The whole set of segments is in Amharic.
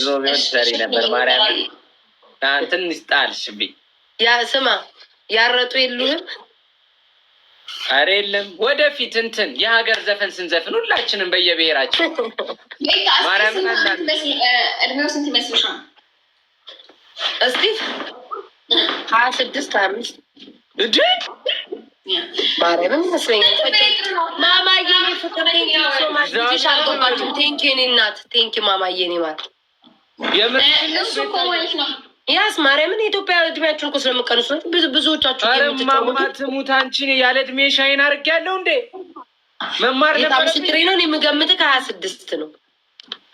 ዞቢዎች ሰሪ ነበር ማርያም ትንሽ ጣልሽብኝ። ያ ስማ ያረጡ የሉህም? አረ የለም። ወደፊት እንትን የሀገር ዘፈን ስንዘፍን ሁላችንም በየብሔራችን ማርያም እድሜው ስንት ይመስልሻል? እስቲ 26 25 እንዴ ማርያምን ይመስለኛል። ማማዬ ፍቅር ቴንኪ ኔ እናት ቴንኪ ማማዬ ኔ ማለት እሱ እኮ ማለት ነው። ያስ ማርያምን የኢትዮጵያ እድሜያችሁን እኮ ስለምቀንሱ ብዙዎቻችሁ ማማትሙት አንቺን ያለ እድሜ ሻይን አድርጌያለሁ እንዴ መማር ነበር ምስክሬ ነው። እኔ የምገምትህ 26 ነው።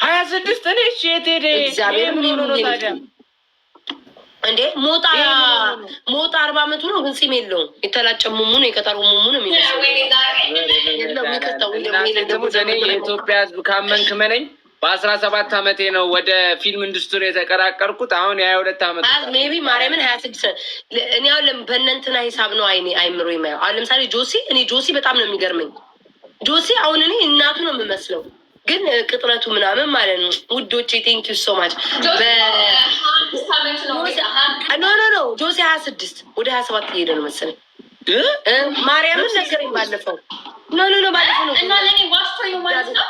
26 እኔ እሺ የት ሄደ ምን ሆኖ ታዲያ እንዴ ሞጣ 40 ዓመቱ ነው ግን ጺም የለውም። የተላጨ ሙሙ ነው የቀጠሮ ሙሙ ነው የሚመስለው። የኢትዮጵያ ሕዝብ ካመንክ መነኝ በ17 ዓመቴ ነው ወደ ፊልም ኢንዱስትሪ የተቀላቀልኩት። አሁን የ22 ዓመት ሜቢ ማርያምን 26 እኔ አሁን በእነንትና ሂሳብ ነው አይምሮ የማየው። አሁን ለምሳሌ ጆሲ በጣም ነው የሚገርመኝ። ጆሲ አሁን እኔ እናቱ ነው የምመስለው ግን ቅጥረቱ ምናምን ማለት ነው። ውዶቼ ቴንክ ዩ ሶ ማች። ኖ ጆሲ 26 ወደ 27 እየሄደ ነው መሰለኝ። ማርያምን ነገረኝ ባለፈው። ኖ ባለፈው ነው እና ለኔ ዋስቶ ነው ማለት ነው።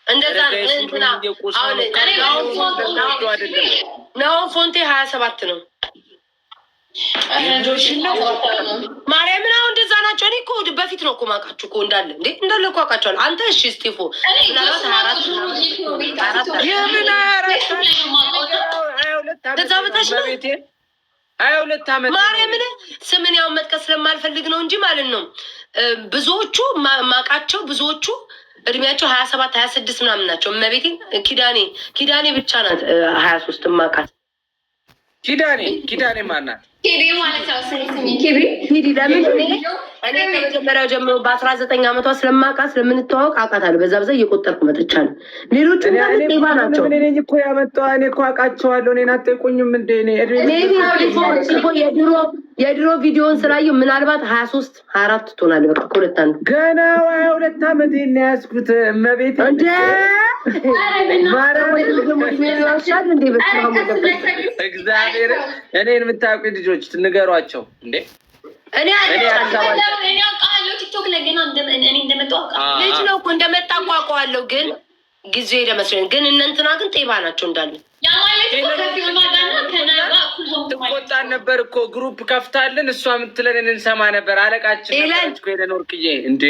እንደዛ እንትና አሁን ፎንቴ 27 ነው። ማርያምን አሁን እንደዛ ናቸው። እኔ እኮ በፊት ነው እኮ ማውቃችሁ እኮ እንዳለ እኮ አውቃቸዋለሁ። አንተ እሺ ስቲፎ ማርያምን ስምን ያውን መጥቀስ ስለማልፈልግ ነው እንጂ ማለት ነው። ብዙዎቹ ማውቃቸው ብዙዎቹ እድሜያቸው 27 26 ምናምን ናቸው። እመቤቴ ኪዳኔ ብቻ ናት 23 ማውቃት። ኪዳኔ ማናት? ኪዲ ማለት ነው። ኪዲ ለምን እኔ ከመጀመሪያው ጀምሮ በ19 ዓመቷ ስለማውቃት ስለምንተዋወቅ አውቃታለሁ። በዛ እየቆጠርኩ መጥቻለሁ። ሌሎቹ ጤባ ናቸው። እኔ እኮ ያመጣው እኔ እኮ አውቃቸዋለሁ። እኔን አትቆኙም እንደ እኔ የድሮ ቪዲዮን ስላየው ምናልባት 23 24 ትሆናለህ። በቃ ከሁለት አንዱ ገና 22 ዓመት ነው ያዝኩት። እመቤቴ እንደ እግዚአብሔር እኔን የምታውቁኝ ልጆች ንገሯቸው እንዴ። እኔ ቲክቶክ ላይ ገና እንደመጣሁ ልጅ ነው እኮ እንደመጣ አውቀዋለሁ፣ ግን ጊዜው ሄደ መስሎኝ። ግን እነ እንትና ግን ጤባ ናቸው እንዳለ ትቆጣን ነበር እኮ ግሩፕ ከፍታልን እሷ የምትለን እንሰማ ነበር። አለቃችን ነበረች ሄደን ወርቅዬ እንዴ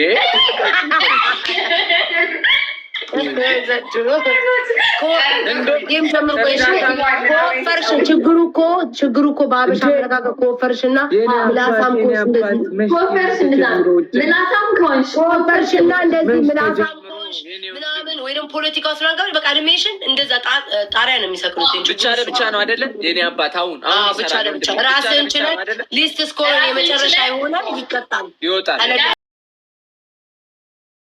ችግሩ እኮ በአበሻ አመለካከት ኮፈርሽና ምላሳም ኮፈርሽና እንደዚህ ምላሳም ምናምን ወይ ደግሞ ፖለቲካ ስለነገር በቃ አኒሜሽን እንደዛ ጣሪያ ነው የሚሰክሩት። ብቻ ነው አይደለ? የኔ አባት አሁን ብቻ ራስህን ችለህ ሊስት ስኮር የመጨረሻ ይሆናል ይወጣል።